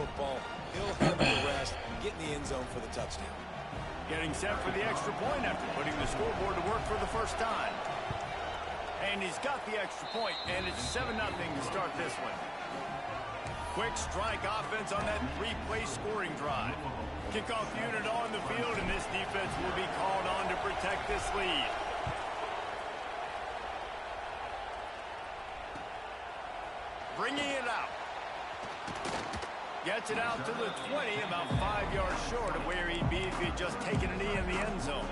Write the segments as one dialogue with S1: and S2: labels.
S1: football. He'll handle the rest, get in the end zone for the touchdown.
S2: Getting set for the extra point after putting the scoreboard to work for the first time. And he's got the extra point, and it's 7-0 to start this one. Quick strike offense on that 3-play scoring drive. Kickoff unit on the field, and this defense will be called on to protect this lead. Bringing it out. Gets it out to the 20, about 5 yards short of where he'd be if he'd just taken a knee in the end zone.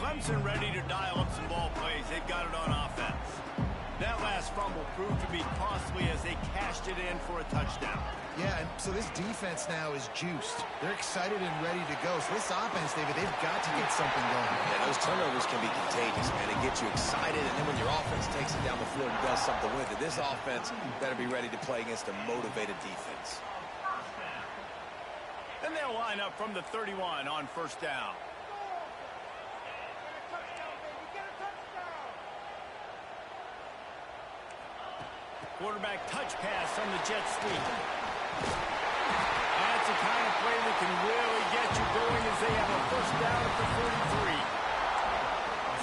S2: Clemson ready to dial up some ball plays. They've got it on offense. That last fumble proved to be costly as they cashed it in for a touchdown.
S3: Yeah, and so this defense now is juiced. They're excited and ready to go. So this offense, David, they've got to get something going.
S1: Yeah, those turnovers can be contagious, man. It gets you excited, and then when your offense takes it down the field and does something with it, this offense better be ready to play against a motivated defense.
S2: And they'll line up from the 31 on first down. Quarterback touch pass on the jet sweep. That's the kind of play that can really get you going as they have a first down at the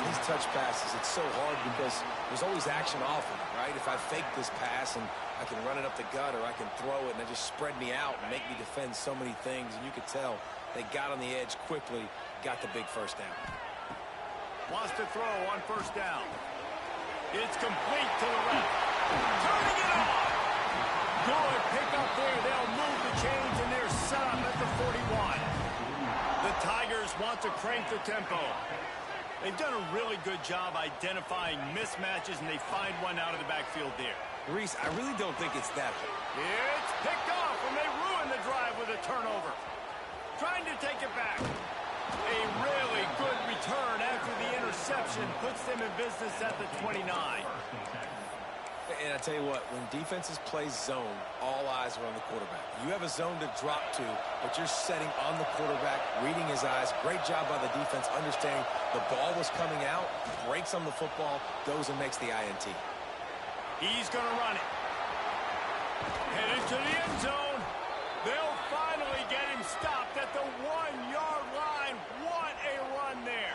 S2: 43.
S1: These touch passes, it's so hard because there's always action off of it, right? If I fake this pass and I can run it up the gut or I can throw it and they just spread me out and make me defend so many things, and you could tell they got on the edge quickly, got the big first down.
S2: Wants to throw on first down. It's complete to the left. Turning it on. Good pick up there. They'll move the chains, and they're set up at the 41. The Tigers want to crank the tempo. They've done a really good job identifying mismatches, and they find one out of the backfield there.
S1: Reese, I really don't think it's that hard.
S2: It's picked off, and they ruin the drive with a turnover. Trying to take it back. A really good return after the interception puts them in business at the 29.
S1: And I tell you what, when defenses play zone, all eyes are on the quarterback. You have a zone to drop to, but you're setting on the quarterback, reading his eyes. Great job by the defense, understanding the ball was coming out, breaks on the football, goes and makes the INT.
S2: He's going to run it. Headed to the end zone. They'll finally get him stopped at the 1-yard line. What a run there.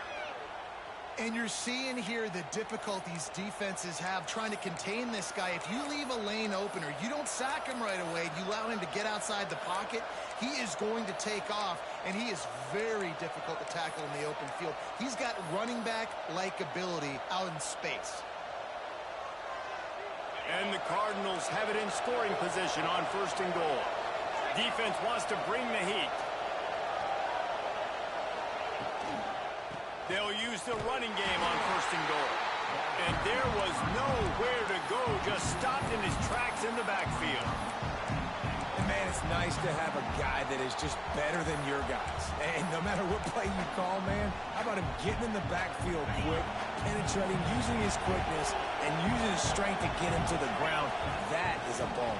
S3: And you're seeing here the difficulties defenses have trying to contain this guy. If you leave a lane open or you don't sack him right away, you allow him to get outside the pocket, he is going to take off, and he is very difficult to tackle in the open field. He's got running back-like ability out in space.
S2: And the Cardinals have it in scoring position on first and goal. Defense wants to bring the heat. They'll use the running game on first and goal. And there was nowhere to go, just stopped in his tracks in the backfield.
S1: And man, it's nice to have a guy that is just better than your guys. And no matter what play you call, man, how about him getting in the backfield quick, penetrating, using his quickness, and using his strength to get him to the ground. That is a ball.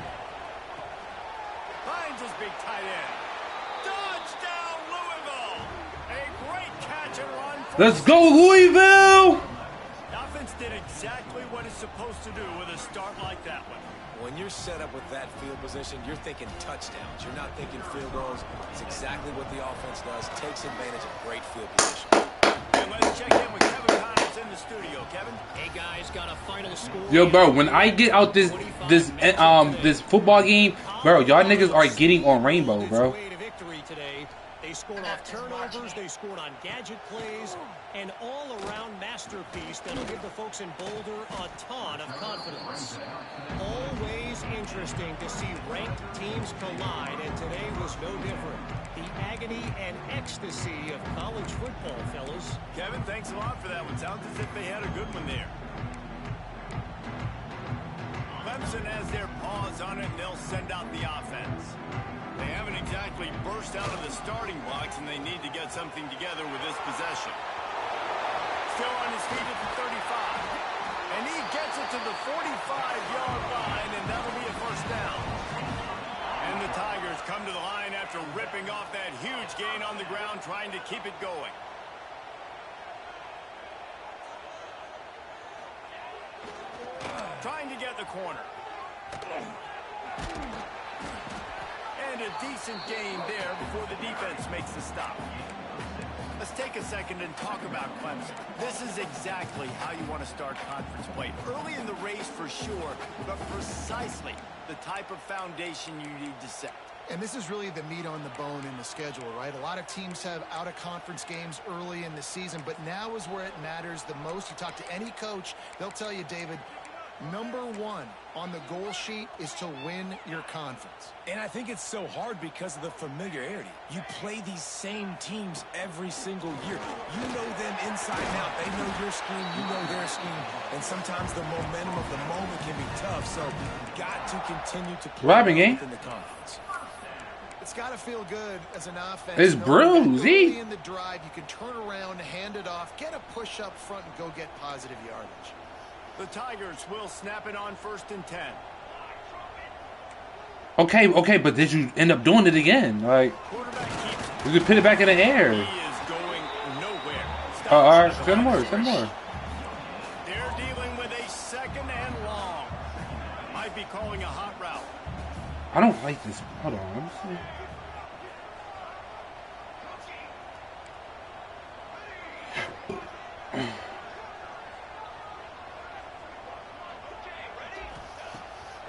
S2: Finds his big tight end. Touchdown, Louisville! A great catch and run.
S4: Let's go, Louisville!
S2: Offense did exactly what it's supposed to do with a start like that one.
S1: When you're set up with that field position, you're thinking touchdowns. You're not thinking field goals. It's exactly what the offense does. Takes advantage of great field position.
S2: And let's check in with Kevin Connors in the studio. Kevin?
S5: Hey guys, got a final score.
S4: Yo, bro, when I get out this football game, bro, y'all niggas are getting on rainbow, bro.
S5: They scored off turnovers, they scored on gadget plays, an all-around masterpiece that'll give the folks in Boulder a ton of confidence. Always interesting to see ranked teams collide, and today was no different. The agony and ecstasy of college football, fellas.
S2: Kevin, thanks a lot for that one. Sounds as if they had a good one there. Clemson has their paws on it, and they'll send out the offense. They haven't exactly burst out of the starting blocks, and they need to get something together with this possession. Still on his feet at the 35. And he gets it to the 45-yard line, and that'll be a first down. And the Tigers come to the line after ripping coming off that huge gain on the ground, trying to keep it going. Trying to get the corner. And a decent gain there before the defense makes the stop. Let's take a second and talk about Clemson. This is exactly how you want to start conference play. Early in the race for sure, but precisely the type of foundation you need to set.
S3: And this is really the meat on the bone in the schedule, right? A lot of teams have out-of-conference games early in the season, but now is where it matters the most. You talk to any coach, they'll tell you, David, number one on the goal sheet is to win your conference.
S1: And I think it's so hard because of the familiarity. You play these same teams every single year. You know them inside and out. They know your scheme, you know their scheme. And sometimes the momentum of the moment can be tough. So you've got to continue to play within the conference.
S3: It's got to feel good as an offense.
S4: It's bruised.
S3: Early in the drive, you can turn around, hand it off, get a push up front, and go get positive yardage.
S2: The Tigers will snap it on 1st and 10.
S4: Okay, but did you end up doing it again? Like, you could put it back in the air.
S2: He is going nowhere.
S4: All right, send more.
S2: They're dealing with a 2nd and long. Might be calling a hot route.
S4: I don't like this. Hold on, let me see.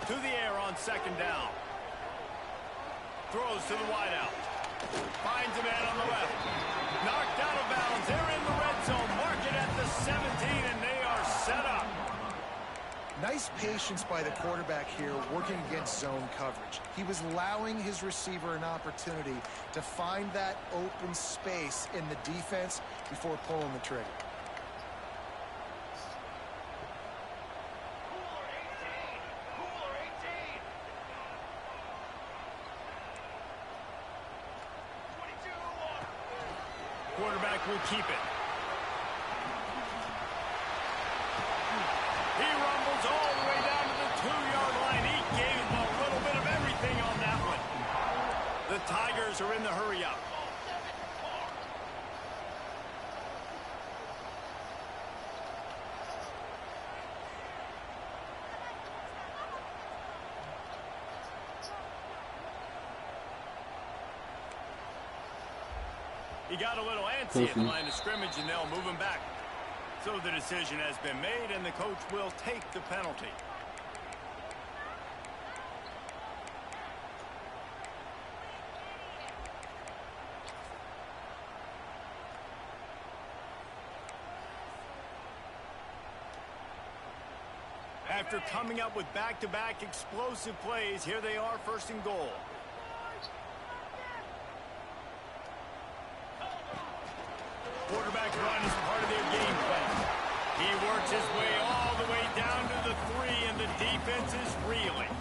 S2: To the air on 2nd down. Throws to the wideout. Finds a man on the left. Knocked out of bounds. They're in the red zone. Mark it at the 17, and they are set up.
S3: Nice patience by the quarterback here working against zone coverage. He was allowing his receiver an opportunity to find that open space in the defense before pulling the trigger.
S2: Quarterback will keep it. He rumbles all the way down to the 2-yard line. He gave him a little bit of everything on that one. The Tigers are in the hurry-up. He got a little antsy at the line of scrimmage, and they'll move him back. So the decision has been made, and the coach will take the penalty. After coming up with back-to-back explosive plays, here they are, 1st and goal. Quarterback run is part of their game plan. He works his way all the way down to the 3, and the defense is reeling.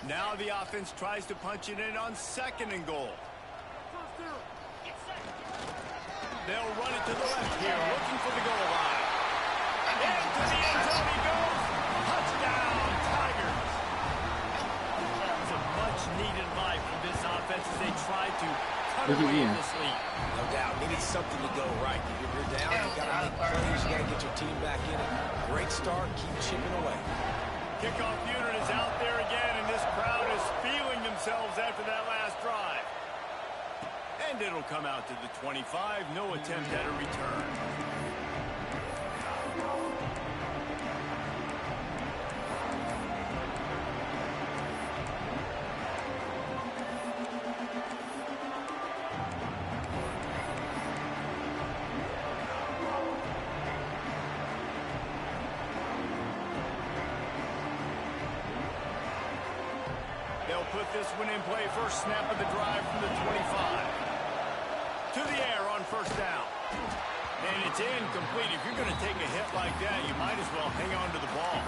S2: Now the offense tries to punch it in on 2nd and goal. They'll run it to the left here, looking for the goal line. Into the end zone he goes. Touchdown, Tigers. That was a much-needed life for this offense as they tried to cut away this lead.
S1: No doubt. Needed something to go right. If you're down, you got to make plays. You got to get your team back in it. Great start. Keep chipping away.
S2: Kickoff unit is out there again, and this crowd is feeling themselves after that last drive. And it'll come out to the 25. No attempt at a return. Put this one in play. First snap of the drive from the 25. To the air on 1st down. And it's incomplete. If you're going to take a hit like that, you might as well hang on to the ball.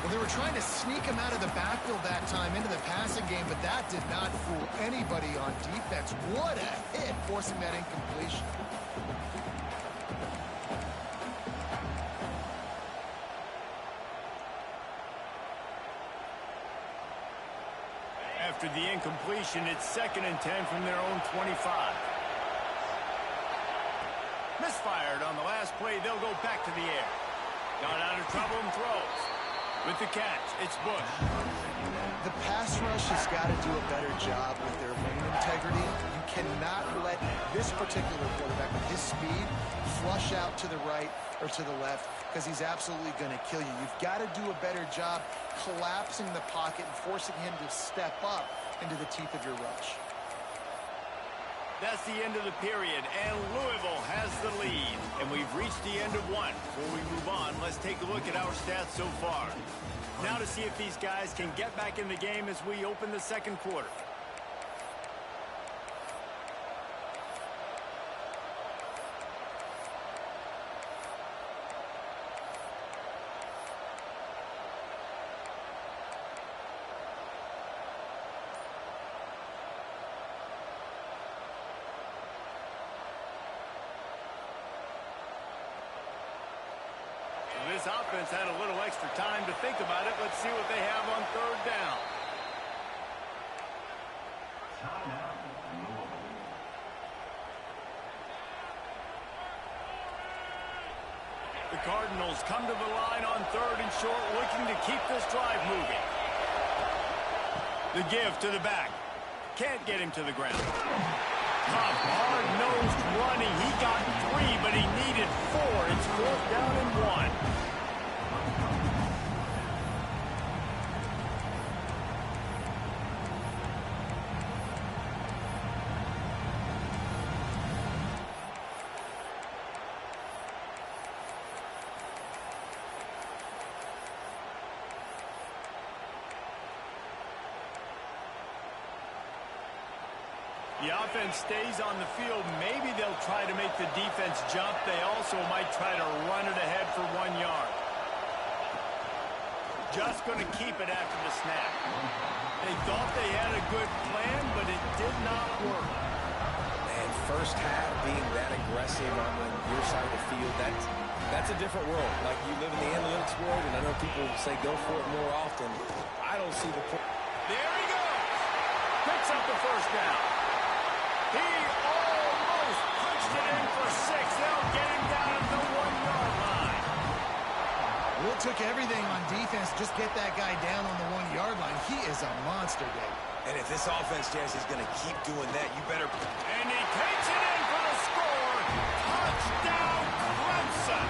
S3: Well, they were trying to sneak him out of the backfield that time into the passing game, but that did not fool anybody on defense. What a hit, forcing that incompletion.
S2: After the incompletion, it's 2nd and 10 from their own 25. Misfired on the last play. They'll go back to the air. Got out of trouble and throws. With the catch, it's Bush.
S3: The pass rush has got to do a better job with their lane integrity. You cannot let this particular quarterback with his speed flush out to the right or to the left, because he's absolutely going to kill you. You've got to do a better job collapsing the pocket and forcing him to step up into the teeth of your rush.
S2: That's the end of the period, and Louisville has the lead. And we've reached the end of one. Before we move on, let's take a look at our stats so far. Now to see if these guys can get back in the game as we open the second quarter. This offense had a little extra time to think about it. Let's see what they have on 3rd down. The Cardinals come to the line on 3rd and short, looking to keep this drive moving. The give to the back. Can't get him to the ground. Tough, hard-nosed running. He got 3, but he needed 4. It's 4th down and 1. The offense stays on the field. Maybe they'll try to make the defense jump. They also might try to run it ahead for 1 yard. Just going to keep it after the snap. They thought they had a good plan, but it did not work.
S1: And first half being that aggressive on your side of the field, that's a different world. Like, you live in the analytics world, and I know people say go for it more often. I don't see the point.
S2: There he goes. Picks up the 1st down. He almost punched it in for 6. They'll get him down at the 1-yard line.
S3: Well, it took everything on defense. Just get that guy down on the 1-yard line. He is a monster, Dave.
S1: And if this offense, Jesse, is going to keep doing that, you better...
S2: And he takes it in for the score. Touchdown, Clemson.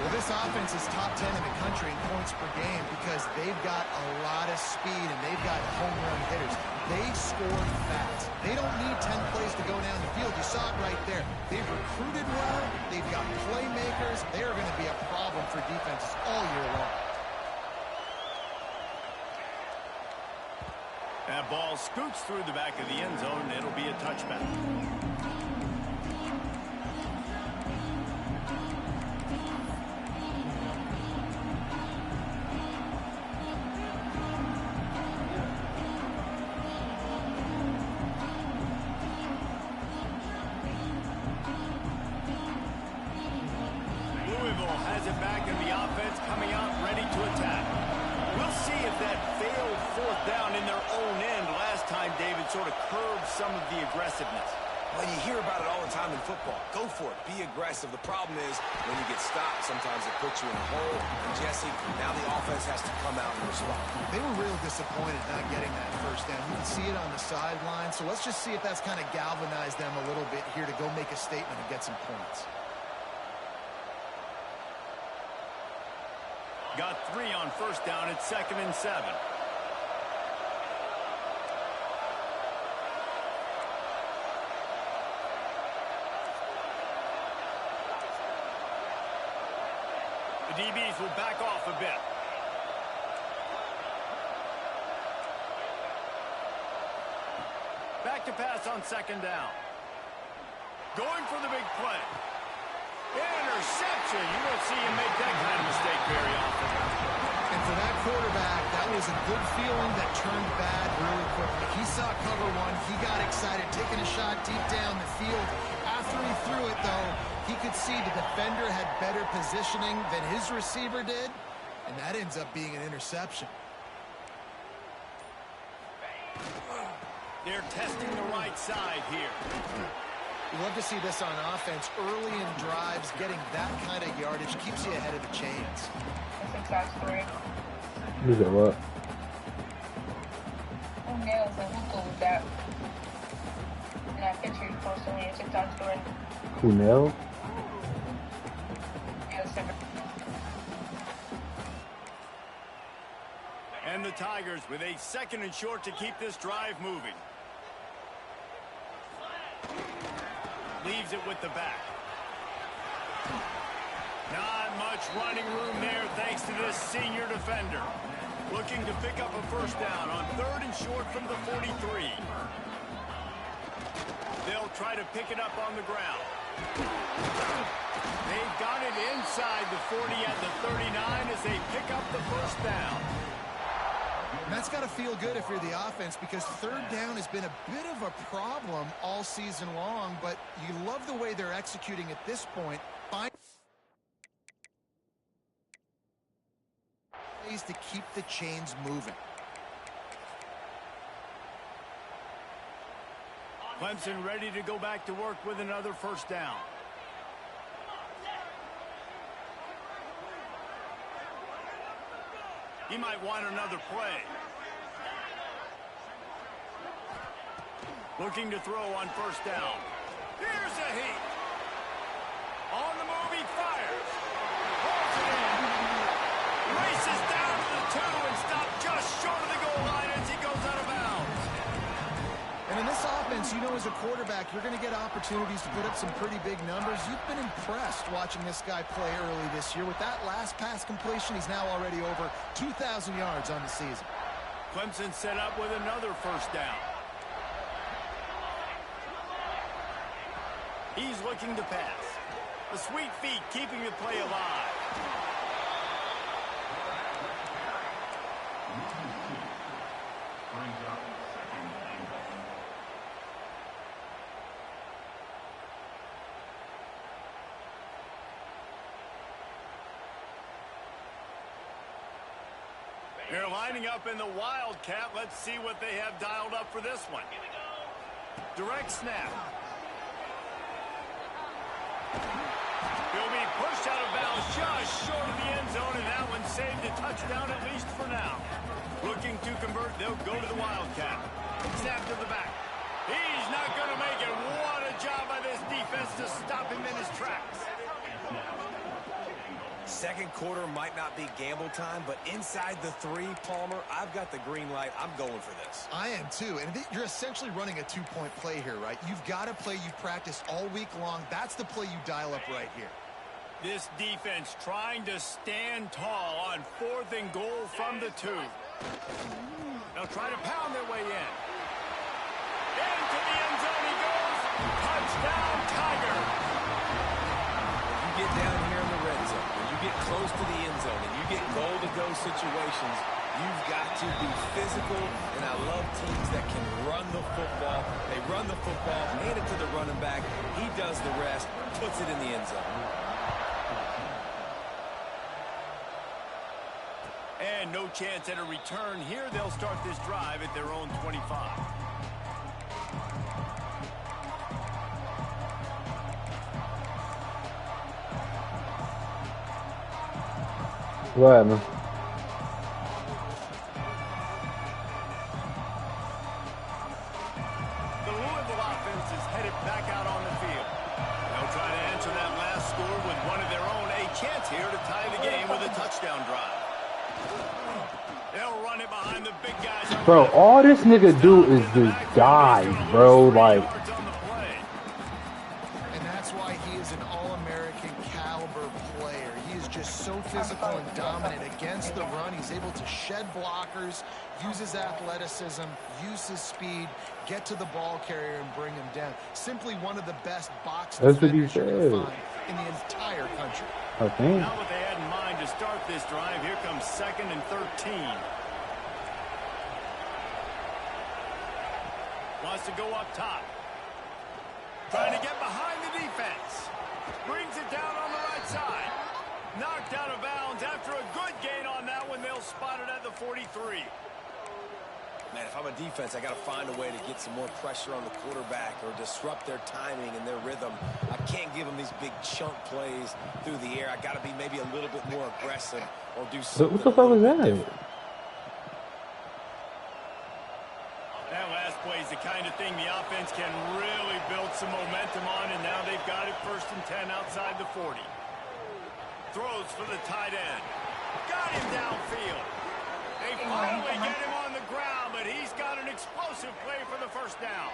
S3: Well, this offense is top 10 in the country in points per game because they've got a lot of speed and they've got home run hitters. They scored fast. They don't need 10 plays to go down the field. You saw it right there. They've recruited well. They've got playmakers. They are going to be a problem for defenses all year long.
S2: That ball scoots through the back of the end zone. It'll be a touchback. Louisville has it back in the offense, coming out ready to attack. We'll see if that failed 4th down in their own end last time, David, sort of curbed some of the aggressiveness.
S1: Well, you hear about it all the time in football. Go for it. Be aggressive. The problem is when you get stopped, sometimes it puts you in a hole. And, Jesse, now the offense has to come out and respond.
S3: They were real disappointed not getting that 1st down. You can see it on the sideline. So let's just see if that's kind of galvanized them a little bit here to go make a statement and get some points.
S2: Got 3 on 1st down. It's 2nd and 7. The DBs will back off a bit. Back to pass on 2nd down. Going for the big play. Interception. You don't see him make that kind of mistake very often.
S3: And for that quarterback, that was a good feeling that turned bad really quickly. He saw cover one. He got excited, taking a shot deep down the field. After he threw it, though, he could see the defender had better positioning than his receiver did, and that ends up being an interception.
S2: They're testing the right side here.
S3: You love to see this on offense. Early in drives, getting that kind of yardage keeps you ahead of the chains.
S4: Is it what?
S6: Who nails and who goes with that? And that picture you posted on your TikTok story.
S4: Who nails?
S2: And the Tigers with a 2nd and short to keep this drive moving. Leaves it with the back. Not much running room there thanks to this senior defender. Looking to pick up a first down on 3rd and short from the 43. They'll try to pick it up on the ground. They've got it inside the 40 at the 39 as they pick up the first down.
S3: And that's got to feel good if you're the offense, because 3rd down has been a bit of a problem all season long, but you love the way they're executing at this point. Find ways to keep the chains moving.
S2: Clemson ready to go back to work with another first down. He might want another play. Looking to throw on first down. Here's a heat. On the move, he fires. Pulls it in. Races down to the 2 and stopped just short of the goal line as he goes out of bounds.
S3: And in this offense, you know, as a quarterback, you're going to get opportunities to put up some pretty big numbers. You've been impressed watching this guy play early this year. With that last pass completion, he's now already over 2,000 yards on the season.
S2: Clemson set up with another first down. He's looking to pass. The sweet feet keeping the play alive. They're lining up in the Wildcat. Let's see what they have dialed up for this one. Direct snap. He'll be pushed out of bounds just short of the end zone, and that one saved a touchdown at least for now. Looking to convert, they'll go to the Wildcat. Snap to the back. He's not going to make it. What a job by this defense to stop him in his tracks.
S1: 2nd quarter might not be gamble time, but inside the 3, Palmer, I've got the green light. I'm going for this.
S3: I am too, and you're essentially running a 2-point play here, right? You've got a play you practiced all week long. That's the play you dial up right here.
S2: This defense trying to stand tall on 4th and goal from the 2. They'll try to pound their way in. Into the end zone he goes. Touchdown, Tiger.
S1: You get down here in the red zone, when you get close to the end zone, and you get goal-to-go situations, you've got to be physical, and I love teams that can run the football. They run the football, hand it to the running back. He does the rest, puts it in the end zone.
S2: And no chance at a return here. They'll start this drive at their own 25.
S4: What happened?
S2: The Louisville offense is headed back out on the field. They'll try to answer that last score with one of their own. A chance here to tie the game with a touchdown drive. They'll run it behind the big guys.
S4: Bro, all this nigga do is just dive, bro. Like,
S3: and that's why he is an all-American caliber player. He is just so physical and dominant against the run. He's able to shed blockers, use his athleticism, use his speed, get to the ball carrier and bring him down. Simply one of the best box defenders you can find in the entire country.
S4: Okay.
S2: Now what they had in mind to start this drive, here comes 2nd and 13. Wants to go up top. Trying to get behind the defense. Brings it down on the right side. Knocked out of bounds after a good gain on that one. They'll spot it at the 43.
S1: Man, if I'm a defense, I got to find a way to get some more pressure on the quarterback or disrupt their timing and their rhythm. I can't give them these big chunk plays through the air. I got to be maybe a little bit more aggressive or do something.
S4: What the fuck was that?
S2: That last play is the kind of thing the offense can really build some momentum on, and now they've got it 1st and 10 outside the 40. Throws for the tight end. Got him downfield. They finally get him on the ground, but he's got an explosive play for the 1st down.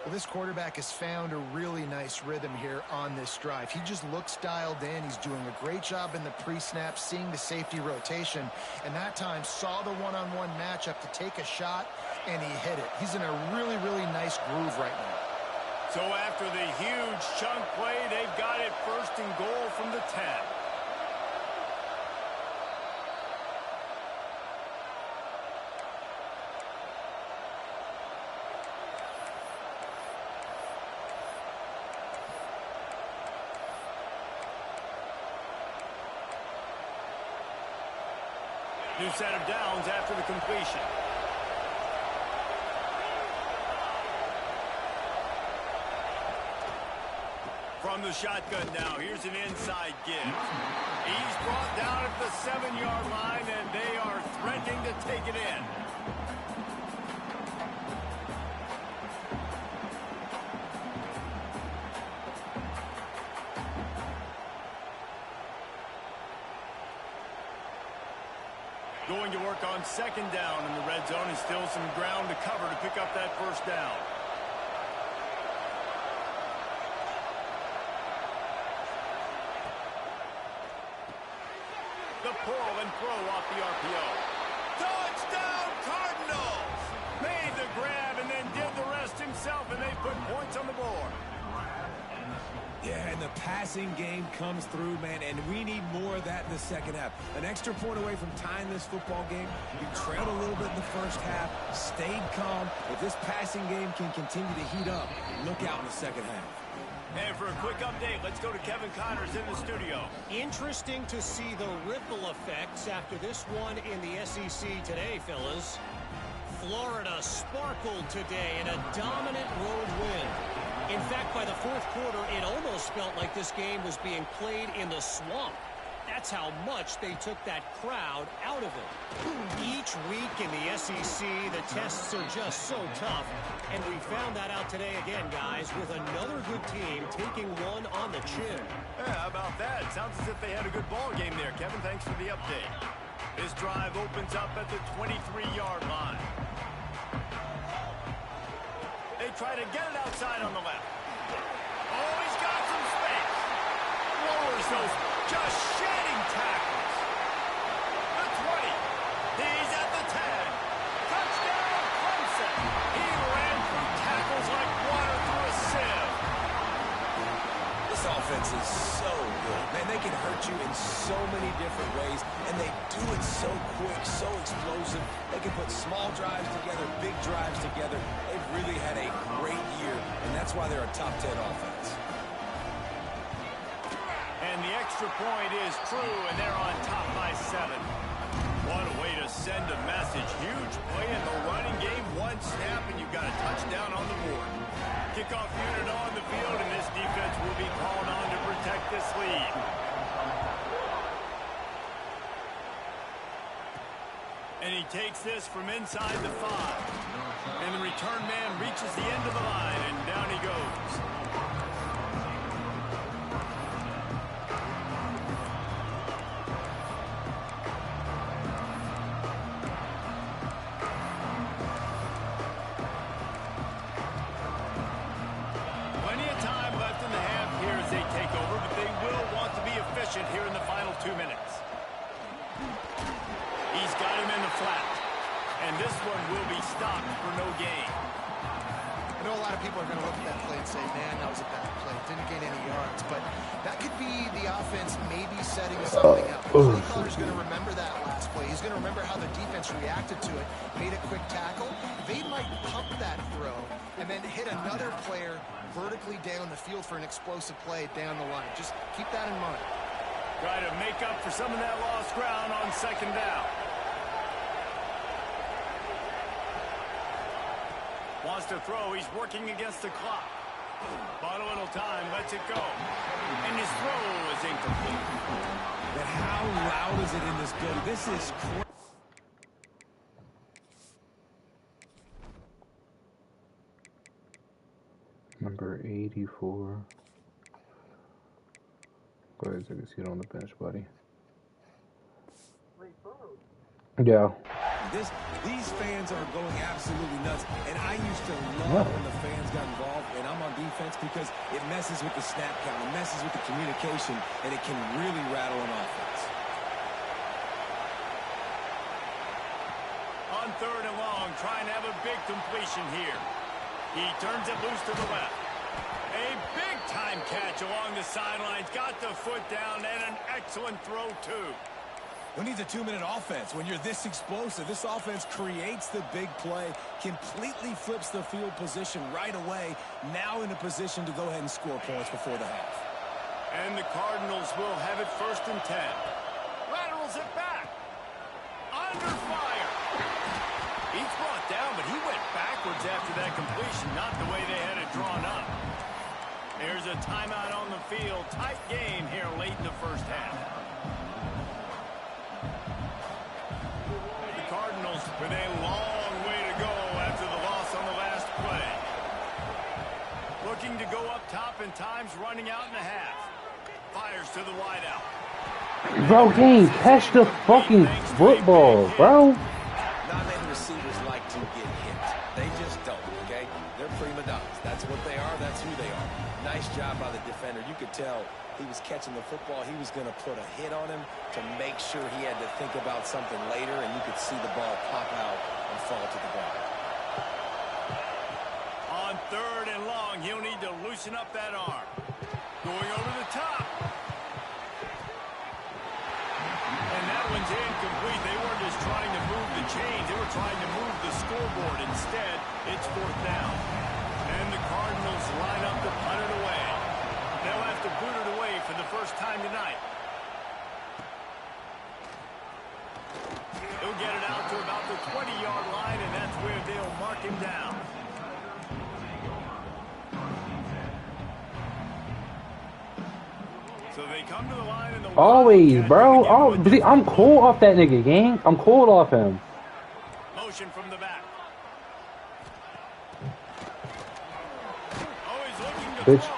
S3: Well, this quarterback has found a really nice rhythm here on this drive. He just looks dialed in. He's doing a great job in the pre-snap, seeing the safety rotation, and that time saw the one-on-one matchup to take a shot, and he hit it. He's in a really, really nice groove right now.
S2: So after the huge chunk play, they've got it 1st and goal from the 10. New set of downs after the completion. From the shotgun now, here's an inside give. He's brought down at the 7-yard line, and they are threatening to take it in. Going to work on 2nd down in the red zone, and still some ground to cover to pick up that 1st down. The pull and throw off the RPO. Touchdown Cardinals! Made the grab and then did the rest himself, and they put points on the board.
S1: Yeah, and the passing game comes through, man, and we need more of that in the 2nd half. An extra point away from tying this football game. You trailed a little bit in the 1st half, stayed calm. If this passing game can continue to heat up, look out in the 2nd half.
S2: And for a quick update, let's go to Kevin Connors in the studio.
S5: Interesting to see the ripple effects after this one in the SEC today, fellas. Florida sparkled today in a dominant road win. In fact, by the 4th quarter, it almost felt like this game was being played in the swamp. That's how much they took that crowd out of it. Each week in the SEC, the tests are just so tough. And we found that out today again, guys, with another good team taking one on the chin.
S2: Yeah, how about that? Sounds as if they had a good ball game there. Kevin, thanks for the update. This drive opens up at the 23-yard line. They try to get it outside on the left. Oh, he's got some space. Lowers those just shedding tackles. The 20. He's at the 10. Touchdown, Clemson. He ran through tackles like water through a sieve.
S1: This offense is so good. Man, they can hurt you in so many different ways, and they do it so quick, so explosive. They can put small drives together, big drives together. They've really had a great year, and that's why they're a top 10 offense.
S2: And the extra point is true, and they're on top by 7. What a way to send a message. Huge play in the running game. One snap, and you've got a touchdown on the board. Kickoff unit on the field, and this defense will be called on to protect this lead. And he takes this from inside the 5. And the return man reaches the end of the line, and down he goes. Plenty of time left in the half here as they take over, but they will want to be efficient here in the final 2 minutes. And this one will be stopped for no gain.
S3: I know a lot of people are going to look at that play and say, man, that was a bad play. Didn't gain any yards. But that could be the offense maybe setting something up. The play caller's going to remember that last play. He's going to remember how the defense reacted to it, made a quick tackle. They might pump that throw and then hit another player vertically down the field for an explosive play down the line. Just keep that in mind.
S2: Try to make up for some of that lost ground on second down. Wants to throw. He's working against the clock. Bought a little time. Lets it go. And his throw is incomplete.
S1: But how loud is it in this building? This is crazy.
S4: Number 84. Go ahead, take a seat on the bench, buddy. Yeah.
S1: These fans are going absolutely nuts, and I used to love when the fans got involved, and I'm on defense because it messes with the snap count, it messes with the communication, and it can really rattle an offense.
S2: On third and long, trying to have a big completion here. He turns it loose to the left. A big-time catch along the sidelines. Got the foot down, and an excellent throw, too.
S1: Who needs a 2-minute offense when you're this explosive? This offense creates the big play, completely flips the field position right away, now in a position to go ahead and score points before the half.
S2: And the Cardinals will have it 1st and 10. Laterals it back. Under fire. He's brought down, but he went backwards after that completion, not the way they had it drawn up. There's a timeout on the field. Tight game here late in the first half. With a long way to go after the loss on the last play. Looking to go up top, and time's running out in the half. Fires to the wideout.
S4: Bro, Game, catch the fucking football, bro.
S1: Not many receivers like to get hit. They just don't, okay? They're prima donnas. That's what they are. That's who they are. Nice job by the defender. You could tell he was catching the football. He was going to put a hit on him to make sure he had to think about something later, and you could see the ball pop out and fall to the ground.
S2: On third and long, he'll need to loosen up that arm. Going over the top. And that one's incomplete. They weren't just trying to move the chains. They were trying to move the scoreboard. Instead, it's 4th down. And the Cardinals line up to punt it away. They'll have to boot it away for the first time tonight. He'll get it out to about the 20-yard line, and that's where they'll mark him down. So they come to the line in the
S4: Always, bro. I'm cool off that nigga, gang. I'm cool off him.
S2: Motion from the back. Always looking to
S4: Bitch.
S2: throw.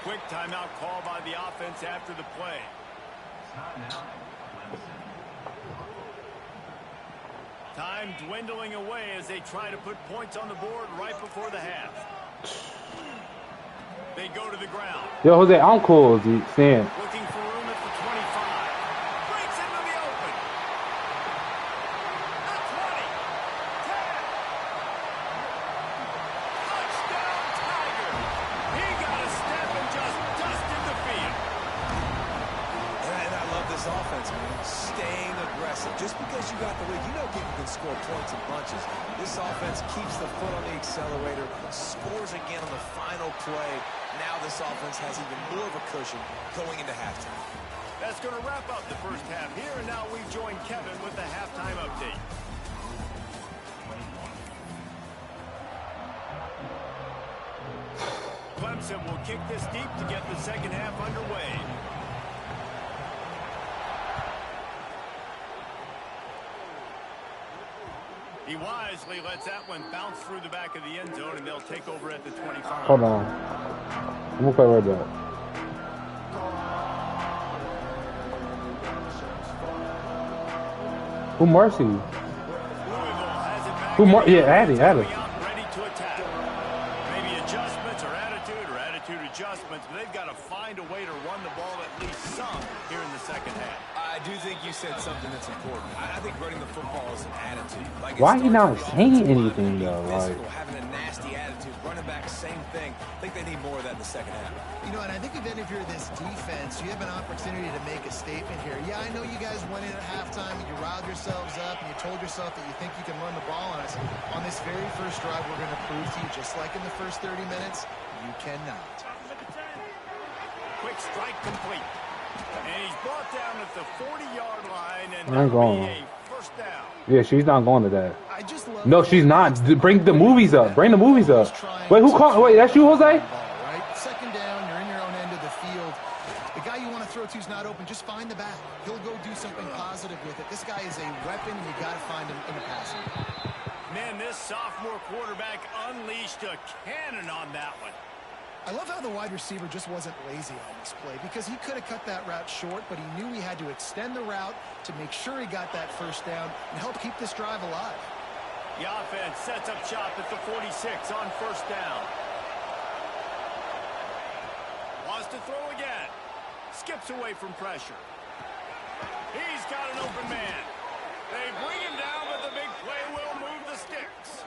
S2: Quick timeout call by the offense after the play. Time dwindling away as they try to put points on the board right before the half. They go to the ground.
S4: Yo, Jose, I'm cool, dude. Stand.
S2: Looking for room at the 25. Breaks into the open. The 20. 10. Touchdown, Tiger. He got a step and just dusted the field.
S1: And I love this offense, man. Staying aggressive. Just because you got the lead, you know people can score points in bunches. This offense keeps the foot on the accelerator, scores again on the final play. Now this offense has even more of a cushion going into halftime.
S2: That's going to wrap up the first half here, and now we join Kevin with the halftime update. Clemson will kick this deep to get the second half underway. He wisely lets that one bounce through the back of the end zone, and they'll take over at the 25.
S4: Hold on. I'm gonna play right back. Who Marcy? Yeah, Addy.
S2: Ready to attack. Maybe adjustments or attitude adjustments, but they've got to find a way to run the ball at least some here in the second half.
S1: I I do think you said something that's important. I think running the football is an attitude. Like
S4: Why he not saying anything though? Like,
S1: having a nasty attitude. Running back, same thing. I think they need more of that in the second half.
S3: You know, and I think if you're this defense, you have an opportunity to make a statement here. Yeah, I know you guys went in at halftime and you riled yourselves up and you told yourself that you think you can run the ball on us. On this very first drive, we're going to prove to you, just like in the first 30 minutes, you cannot.
S2: Quick strike complete. And he's brought down at the 40-yard line, and
S4: I'm going.
S2: a first down.
S4: yeah, she's not going to that.
S3: I just love
S4: No, she's not. Bring the movies up. Bring the movies up. Wait, who called? Wait, that's you, Jose?
S3: Right? Second down, you're in your own end of the field. The guy you want to throw to is not open. Just find the back. He'll go do something positive with it. This guy is a weapon, and you got to find him in the passing.
S2: Man, this sophomore quarterback unleashed a cannon on that one.
S3: I love how the wide receiver just wasn't lazy on this play because he could have cut that route short, but he knew he had to extend the route to make sure he got that first down and help keep this drive alive.
S2: The offense sets up shop at the 46 on first down. Wants to throw again. Skips away from pressure. He's got an open man. They bring him down, but the big play will move the sticks.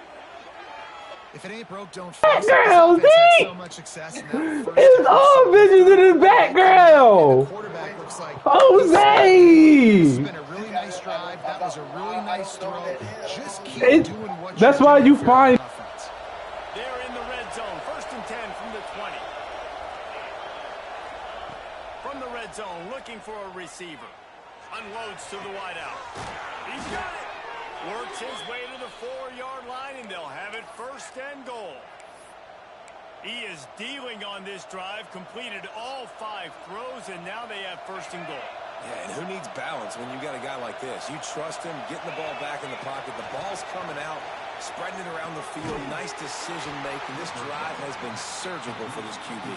S3: If it ain't broke, don't fix it.
S4: Background,
S3: This offense had
S4: see?
S3: so much success in that first
S4: It's
S3: half.
S4: all bitches in the background.
S3: The quarterback looks like
S4: Jose!
S3: It's been a really nice drive. That was a really nice throw. Just keep doing what
S4: That's
S3: you're
S4: why
S3: doing
S4: you
S3: for your
S4: find.
S3: offense.
S2: They're in the red zone. First and 10 from the 20. From the red zone, looking for a receiver. Unloads to the wideout. He's got it. Works his way to the 4-yard line, and they'll have it first and goal. He is dealing on this drive, completed all 5 throws, and now they have first and goal.
S1: Yeah, and who needs balance when you got a guy like this? You trust him, getting the ball back in the pocket. The ball's coming out, spreading it around the field. Nice decision-making. This drive has been surgical for this QB.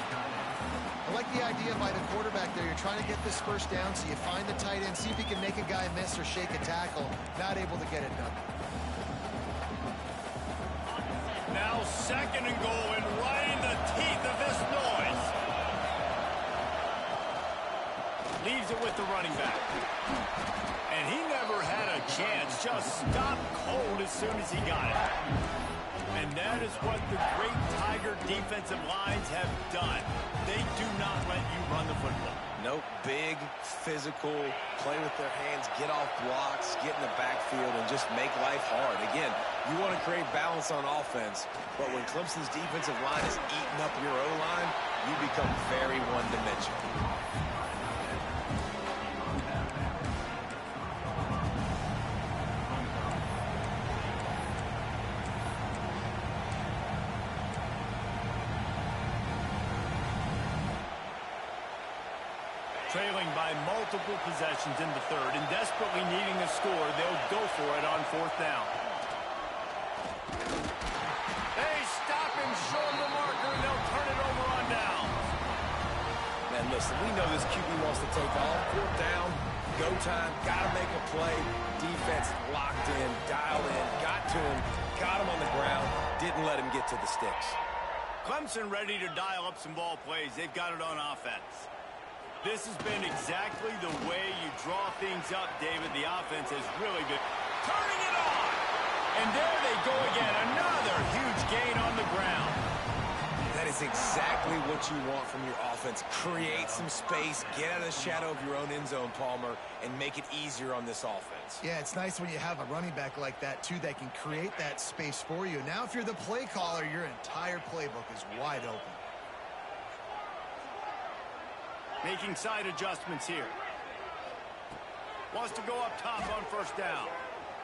S3: I like the idea by the quarterback there. You're trying to get this first down, so you find the tight end, see if he can make a guy miss or shake a tackle. Not able to get it done.
S2: Now second and goal, and right in the teeth of this noise. Leaves it with the running back. And he never had a chance. Just stopped cold as soon as he got it. And that is what the great Tiger defensive lines have done. They do not let you run the football.
S1: Nope, big, physical, play with their hands, get off blocks, get in the backfield, and just make life hard. Again, you want to create balance on offense, but when Clemson's defensive line is eating up your O-line, you become very one-dimensional.
S2: Trailing by multiple possessions in the third and desperately needing a score, they'll go for it on fourth down. They stop him short of the marker, and they'll turn it over on down.
S1: Man, listen, we know this QB wants to take off. Fourth down, go time, got to make a play. Defense locked in, dialed in, got to him, got him on the ground, didn't let him get to the sticks.
S2: Clemson ready to dial up some ball plays. They've got it on offense. This has been exactly the way you draw things up, David. The offense has really been turning it on. And there they go again. Another huge gain on the ground.
S1: That is exactly what you want from your offense. Create some space, get out of the shadow of your own end zone, Palmer, and make it easier on this offense.
S3: Yeah, it's nice when you have a running back like that, too, that can create that space for you. Now, if you're the play caller, your entire playbook is wide open.
S2: Making side adjustments here. Wants to go up top on first down.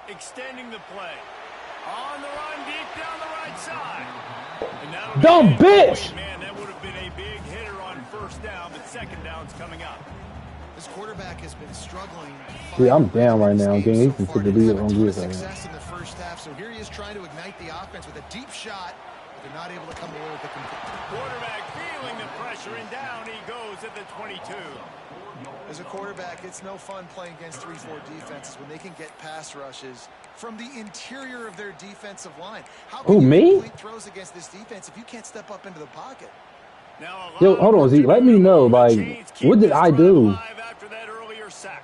S2: Extending the play. On the run, deep down the right side. And
S4: Dumb bitch!
S2: Man, that would have been a big hitter on first down, but second down's coming up.
S3: This quarterback has been struggling.
S4: Yeah, I'm down right now. I'm getting
S3: so
S4: to the lead on this.
S3: Success in the first half, so here he is trying to ignite the offense with a deep shot. They're not able to come away with the complete.
S2: Quarterback feeling the pressure, and down he goes at the 22.
S3: As a quarterback, it's no fun playing against 3-4 defenses when they can get pass rushes from the interior of their defensive line. How can you complete throws against this defense if you can't step up into the pocket?
S4: Yo, hold on, Zeke. Let me know, like, what did I do?
S2: After that earlier sack.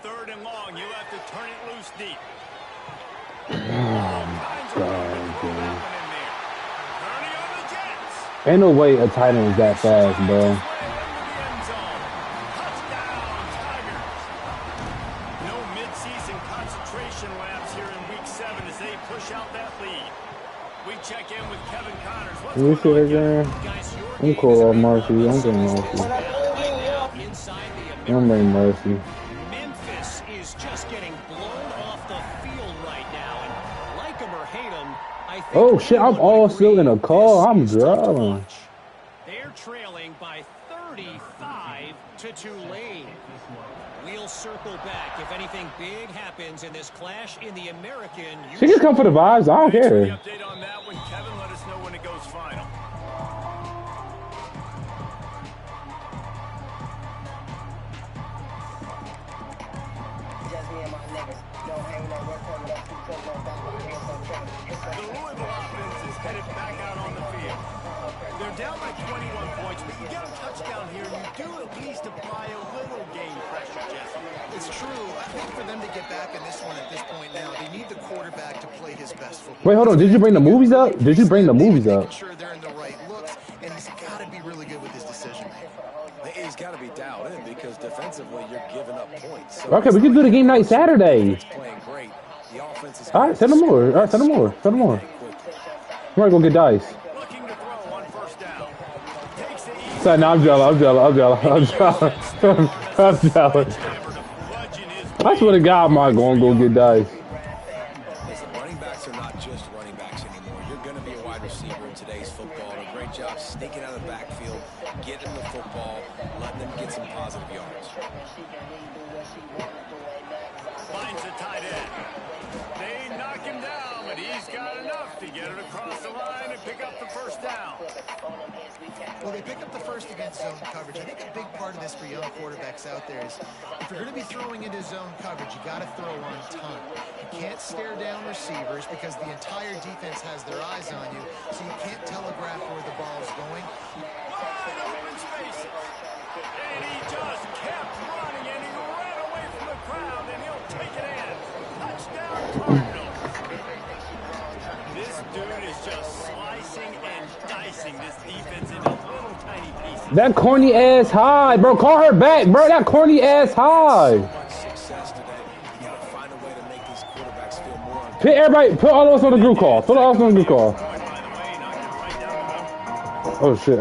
S2: 3rd and long. You'll have to turn it loose deep.
S4: Ain't no way a tight end is that fast, bro.
S2: No mid-season concentration laps here in Week 7 as they push out that lead. We check in with Kevin Connors. What's going on,
S4: I'm cool off Mercy. I'm getting Mercy. I'm bringing Mercy.
S5: Memphis is just getting blown off the field right now, and like him or hate him, I think
S4: Oh shit! I'm all still in a call. I'm driving.
S5: They're trailing by 35 to Tulane. We'll circle back if anything big happens in this clash in the American.
S4: She can come for the vibes. I don't care.
S2: Update on that one, Kevin. Let us know when it goes final. The Louisville offense is headed back out on the field. They're down by 21 points, but you get a touchdown here, you do at least apply a little game pressure, Jesse.
S3: It's true. I think for them to get back in this one at this point now, they need the quarterback to play his best football.
S4: Wait, hold on. Did you bring the movies up? Did you bring the movies up?
S3: Making sure they're in the right looks, and he's got to be really good with his decision making.
S1: He's got to be dialed in because defensively you're giving up points. So
S4: Okay, we can do the game night Saturday.
S1: it's playing great. The offense is
S4: All right, send them more. All right, send them more. Send them more. I'm gonna go get dice.
S2: Looking to throw on 1st down. Takes it easy.
S4: Son, no, I'm jealous. I'm jealous. I swear to God, I'm not gonna go get dice.
S1: Listen, running backs are not just running backs anymore. You're going to be a wide receiver in today's football. And a great job sneaking out of the backfield, getting the football, letting them get some positive yards.
S2: Finds the tight end. They knock him down, but he's got enough to get it across the line and pick up the 1st down.
S3: Well, they pick up the first against zone coverage. I think a big part of this for young quarterbacks out there is if you're going to be throwing into zone coverage, you got to throw on ton. You can't stare down receivers because the entire defense has their eyes on you, so you can't telegraph where the ball is going.
S2: Wide open spaces. And he just kept running, and he ran away from the crowd, and he'll take it in. Touchdown, Cardinals. This dude is just slicing and dicing this defense into little tiny pieces.
S4: That corny ass high, bro. Call her back, bro. That corny ass high.
S1: So much success today. You got to find a way to make these quarterbacks feel more uncomfortable.
S4: Put everybody, put all of us on the group call. Put all of us on the group call.
S2: By the way, knocked it right down the middle.
S4: Oh shit,
S2: A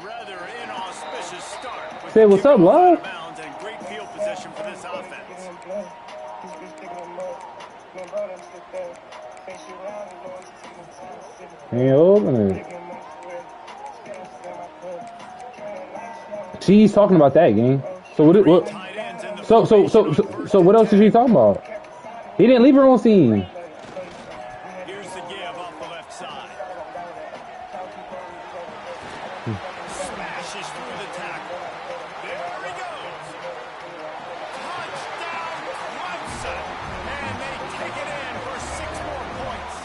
S2: rather inauspicious start.
S4: Say what's up, love.
S2: Bounds and great field position for this offense.
S4: Ain't open it. She's talking about that game. So what?
S2: Tight ends in the
S4: So what else is she talking about? He didn't leave her on scene.
S2: Here's the give off the left side. Smashes through the tackle. There he goes. Touchdown, Clemson. And they take it in for 6 more points.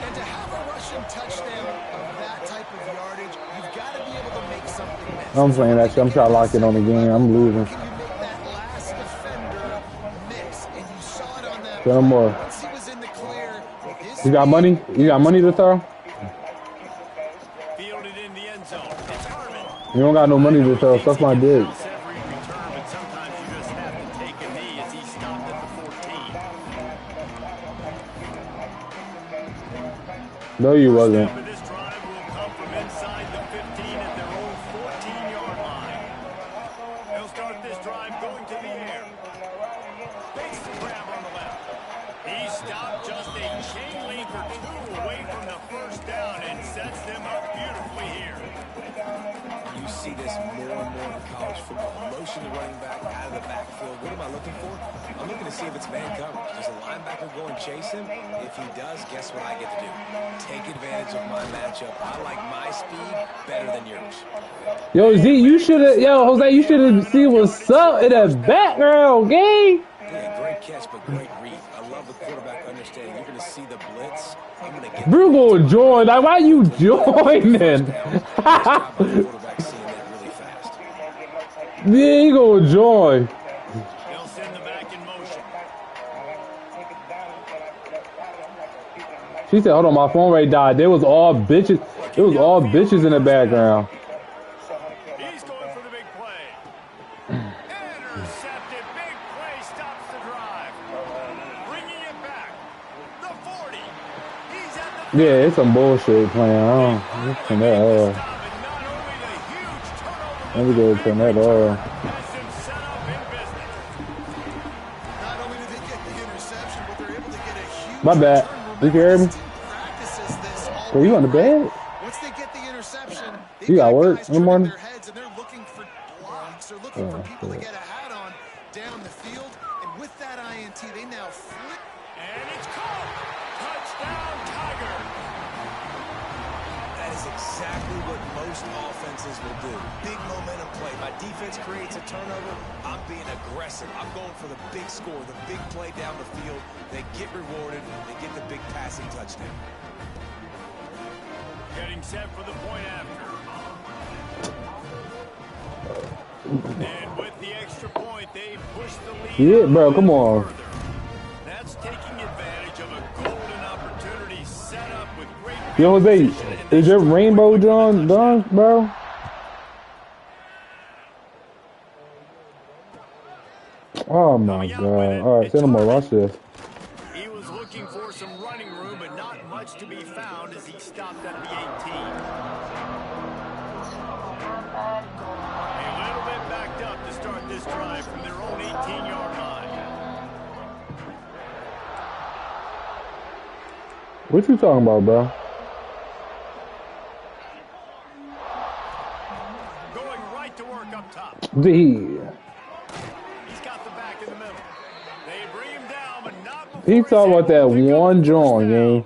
S3: And to have a rushing touchdown of that type of yardage, you've got to be able to make something miss.
S4: I'm playing that shit. I'm trying to lock it on the game. I'm losing.
S3: Can you make that last defender miss? And you saw it on that.
S4: Tell him more.
S3: Once he was in the clear, his
S4: You got money? You got money to throw?
S2: Fielded in the end zone. It's Harmon.
S4: You don't got no money to throw. Suck my dick.
S2: Every return, but sometimes you just have to take a knee as he stopped at the 14.
S4: No, you wasn't.
S2: But this drive will come from inside the 15 at their own 14-yard line. They'll start this drive going to the air. Base the grab on the left. He stopped just a chain link or 2 away from the 1st down and sets them up beautifully here.
S1: You see this more and more in college football. Motion the running back out of the backfield. What am I looking for? I'm looking to see if it's man coverage. Does a linebacker go and chase him? If he does, guess what I get to do? Take advantage of my matchup. I like my speed better than yours.
S4: Yo, Z, you should have. Yo, Jose, you should have seen what's up in the background, gang.
S1: Yeah, great catch, but great read. I love the quarterback understanding. You're going to see the blitz. I'm going to get
S4: Bro, going join. Like, why you joining?
S1: the quarterback seeing that really
S4: Yeah, he gonna join.
S2: They'll send the back in motion.
S4: She said, hold on, my phone rate died. There was all bitches. It was all bitches in the background.
S2: He's going for the big play. Intercepted. Big play stops the drive. Bringing it back. The 40. He's at the
S4: Yeah, it's some bullshit playing. I don't turn that off. Let me go turn that off.
S3: Not only did they get the interception, but they're able to get a huge
S4: My bad. You can hear me? Are you on the bed?
S3: Once they get the interception,
S4: You got work in the morning?
S3: their heads and they're looking for blocks. They're looking for people to get a hat on down the field. And with that INT, they now flip.
S2: And it's caught. Touchdown, Tiger.
S1: That is exactly what most offenses will do. Big momentum play. My defense creates a turnover. I'm being aggressive. I'm going for the big score, the big play down the field. They get rewarded. They get the big passing touchdown.
S2: Getting set for the point after. And with the extra point, they push the lead.
S4: Yeah, bro, come on.
S2: Further. That's taking advantage of a golden opportunity set up with great.
S4: Yo, Jose, is your rainbow done, bro? Oh my god. Alright, send him over. Watch this.
S2: He was looking for some running room, but not much to be found as he stopped at the 18. A little bit backed up to start this drive from their own 18-yard line.
S4: What you talking about, bro?
S2: Going right to work up top.
S4: D.
S2: He's got the back in the middle. They bring him down, but not before
S4: He talking about that one drawing game.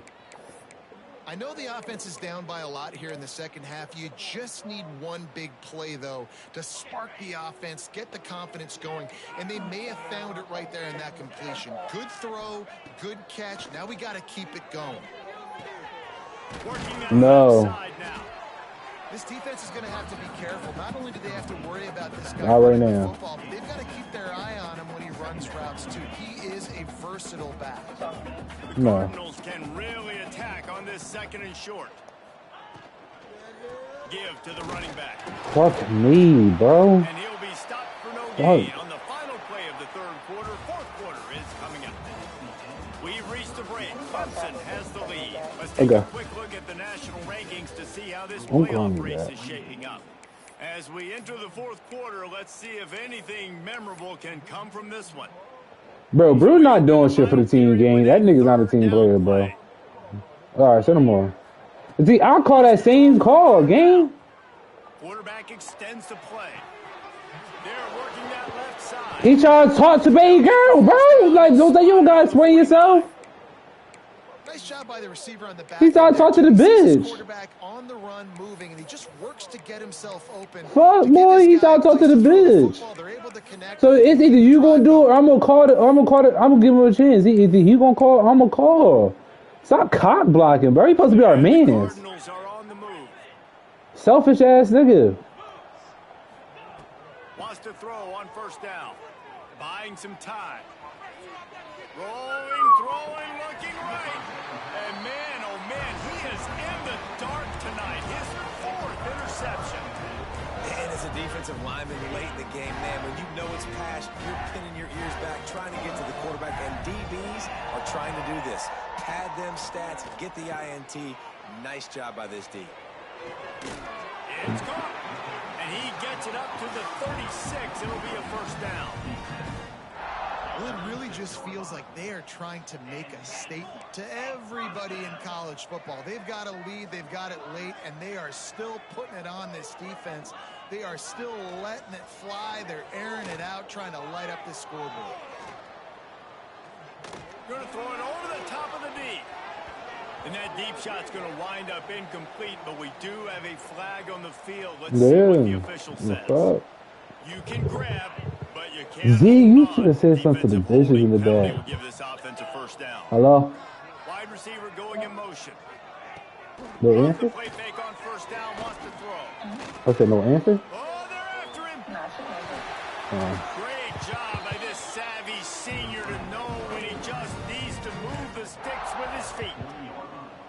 S3: I know the offense is down by a lot here in the second half. You just need one big play, though, to spark the offense, get the confidence going, and they may have found it right there in that completion. Good throw, good catch. Now we got to keep it going.
S4: No.
S3: This defense is going to have to be careful. Not only do they have to worry about this guy
S4: Not right
S3: running the
S4: now.
S3: football, but they've got to keep their eye on him when he runs routes, too. He is a versatile back.
S2: The
S4: No.
S2: Cardinals can really attack on this second and short. Give to the running back.
S4: Fuck me, bro.
S2: And he'll be stopped for no gain on the final play of the third quarter. Fourth quarter is coming up. We've reached the break. Clemson has the lead. Let's take a quick look at the national rankings to see how this playoff race is shaping up. As we enter the fourth quarter, let's see if anything memorable can come from this one.
S4: Bro, Brew not doing shit for the team game. That nigga's not a team player, bro. Alright, send him on. See, I'll call that same call, game.
S2: Quarterback extends the play. They're working that left side.
S4: He trying to talk to baby girl, bro. Like, don't say you don't gotta explain yourself.
S3: Nice job by the receiver on the back.
S4: He started talking to the bitch.
S3: Quarterback on the run, moving, and he just works to get himself open.
S4: Fuck, boy, he started talking to the bitch.
S3: They're able to connect.
S4: So it's either you gonna do it or I'm gonna call it. I'm gonna give him a chance. Either he gonna call, I'm gonna call. Stop cock blocking, bro. He supposed to be our man.
S2: Cardinals are on the move.
S4: Selfish ass nigga.
S2: Wants to throw on first down. Buying some time. Rolling, throwing, looking right. And man, oh man, he is in the dark tonight. His fourth interception.
S1: And as a defensive lineman late in the game, man, when you know it's pass, you're pinning your ears back, trying to get to the quarterback, and DBs are trying to do this. Pad them stats, get the INT. Nice job by this D.
S2: It's caught. And he gets it up to the 36. It'll be a first down.
S3: Well, it really just feels like they are trying to make a statement to everybody in college football. They've got a lead, they've got it late, and they are still putting it on this defense. They are still letting it fly. They're airing it out, trying to light up the scoreboard.
S2: Going to throw it over the top of the deep. And that deep shot's going to wind up incomplete, but we do have a flag on the field. Let's see what the official says. You can grab, but you can't.
S4: Z, you should have said something to the bitches in the back.
S2: Give this offense a first down.
S4: Hello?
S2: Wide receiver going in motion.
S4: No answer?
S2: Play fake on first down, wants to throw.
S4: I said no answer?
S2: Oh, they're after him. Great job by this savvy senior to know when he just needs to move the sticks with his feet.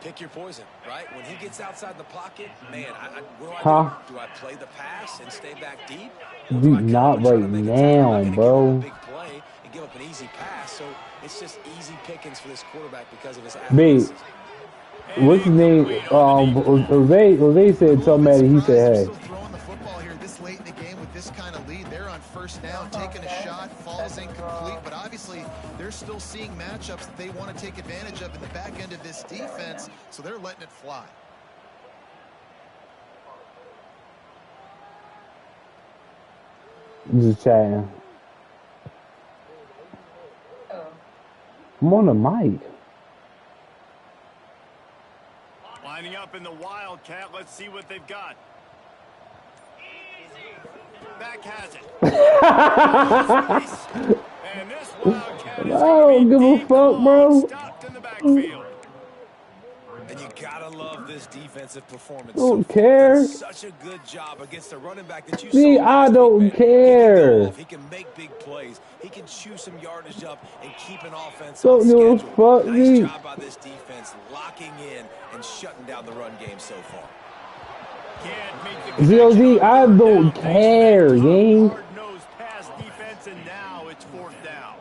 S1: Pick your poison, right? When he gets outside the pocket, man, what
S4: Huh?
S1: do? Do I play the pass and stay back deep?
S4: Dude, not right now, bro.
S1: Big play and give up an easy pass, so it's just easy pickings for this quarterback because of his
S4: B.
S1: athleticism.
S4: What's his name? Jose said something bad. He said, hey.
S3: Still throwing the football here this late in the game with this kind of lead. They're on first down, taking a shot, falls incomplete, but obviously they're still seeing matchups that they want to take advantage of in the back end of this defense, so they're letting it fly.
S4: Just chatting. I'm on the mic.
S2: Lining up in the Wildcat. Let's see what they've got. Back has it. And this Wildcat is
S4: I don't give a fuck, bro.
S2: stopped in the backfield.
S1: And you gotta love this defensive performance.
S4: Don't care.
S1: Such a good job against a running back that you
S4: See,
S1: saw.
S4: I don't care.
S1: He can make big plays. He can chew some yardage up and keep an offense
S4: Don't
S1: on
S4: give a
S1: schedule.
S4: fuck,
S1: Nice
S4: dude.
S1: job by this defense, locking in and shutting down the run game so far.
S2: Can't make the
S4: ZOZ, I don't care, gang.
S2: hard-nosed pass defense, and now it's fourth down.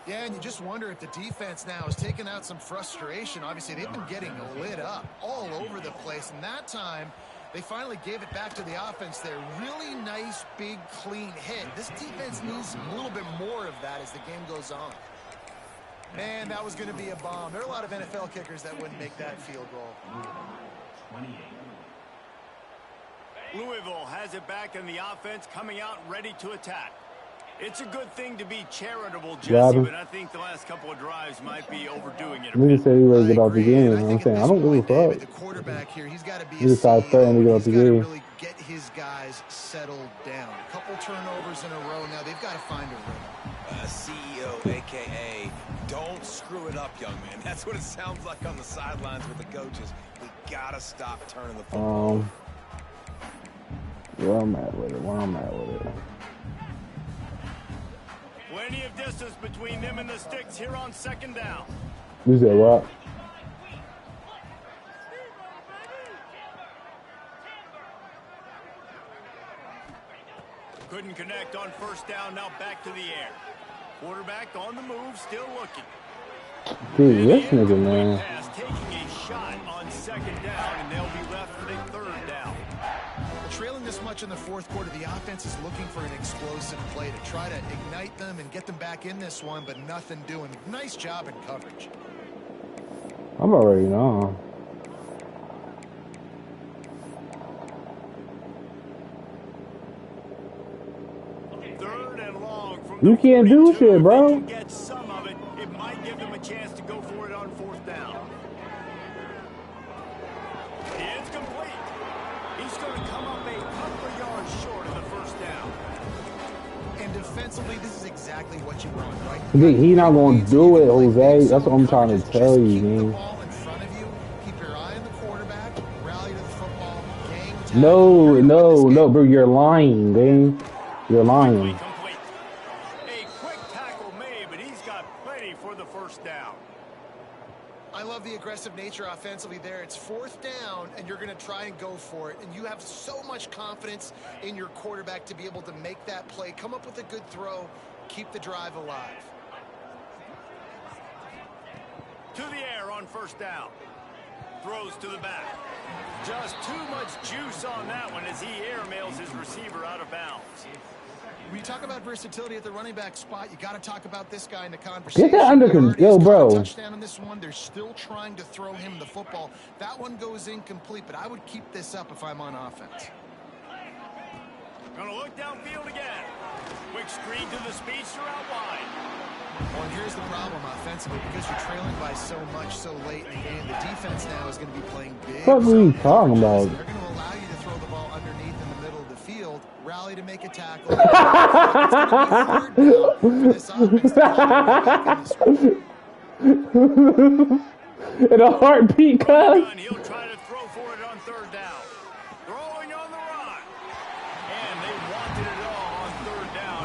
S3: Yeah, and you just wonder if the defense now is taking out some frustration. Obviously, they've been getting lit up all over the place, and that time they finally gave it back to the offense there. Really nice, big, clean hit. This defense needs a little bit more of that as the game goes on. Man, that was going to be a bomb. There are a lot of NFL kickers that wouldn't make that field goal.
S2: Louisville has it back in the offense, coming out ready to attack. It's a good thing to be charitable, Jesse, but I think the last couple of drives might be overdoing it a
S4: Nigga
S2: bit.
S4: said he ready to get out the game.
S3: And
S4: I'm saying, I don't give a
S3: David,
S4: fuck.
S3: the quarterback here, he's got to be
S4: Nigga started threatening to get out the
S3: He's got to
S4: game.
S3: really get his guys settled down. A couple turnovers in a row now. They've got to find a rhythm.
S1: CEO, a.k.a. don't screw it up, young man. That's what it sounds like on the sidelines with the coaches. We got to stop turning the football.
S4: Where I'm at with it.
S2: Plenty of distance between them and the sticks here on second down.
S4: You said what?
S2: Couldn't connect on first down, now back to the air. Quarterback on the move, still looking.
S4: Dude, this nigga, man.
S2: Pass taking a shot on second down, and they'll be left with a third down.
S3: Trailing this much in the fourth quarter, the offense is looking for an explosive play to try to ignite them and get them back in this one, but nothing doing. Nice job in coverage.
S4: I'm already know.
S2: Third and long from
S4: You
S2: the
S4: can't do
S2: 42.
S4: shit, bro.
S2: If they can get some of it, it might give them a chance to go for it on fourth down. It's complete. He's going to come up a couple of yards short of the first down.
S3: And defensively, this is exactly what you want, right?
S4: Dude, he not gonna do it, Jose. That's what I'm trying to tell you,
S3: Keep the
S4: man.
S3: ball in front of you. Keep your eye on the quarterback. Rally to the football. Game
S4: No, bro. You're lying, man. You're lying.
S2: Complete. A quick tackle made, but he's got plenty for the first down.
S3: I love the aggressive nature offensively there. It's fourth down, and you're going to try and go for it. And you have so much confidence in your quarterback to be able to make that play, come up with a good throw, keep the drive alive.
S2: To the air on first down. Throws to the back. Just too much juice on that one as he airmails his receiver out of bounds.
S3: When you talk about versatility at the running back spot, you got to talk about this guy in the conversation.
S4: Get that under control, bro.
S3: Touchdown on this one. They're still trying to throw him the football. That one goes incomplete, but I would keep this up if I'm on offense.
S2: Gonna look downfield again. Quick screen to the speedster out wide.
S3: Well, and here's the problem offensively, because you're trailing by so much so late in the game. The defense now is going to be playing big.
S4: What are you talking about?
S3: They're going to allow you to throw the ball underneath in the middle of the field, rally to make a tackle. It's going to be hard now for this offense to back in this one.
S4: In a heartbeat, cuz.
S2: He'll try to throw for it on third down. Throwing on the run. And they wanted it all on third down,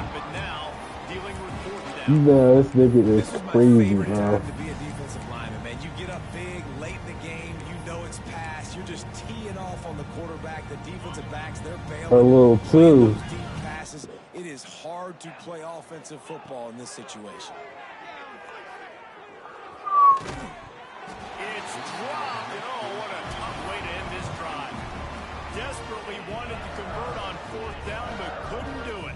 S2: down.
S4: No, this nigga is
S1: This was my
S4: crazy,
S1: favorite
S4: bro.
S1: time to be a defensive lineman, man. You get up big late in the game. You know it's past. You're just teeing off on the quarterback. The defensive backs, they're bailing.
S4: A little
S1: Playing
S4: too.
S1: those deep passes. It is hard to play offensive football in this situation.
S2: It's dropped, and oh, what a tough way to end this drive. Desperately wanted to convert on 4th down, but couldn't do it.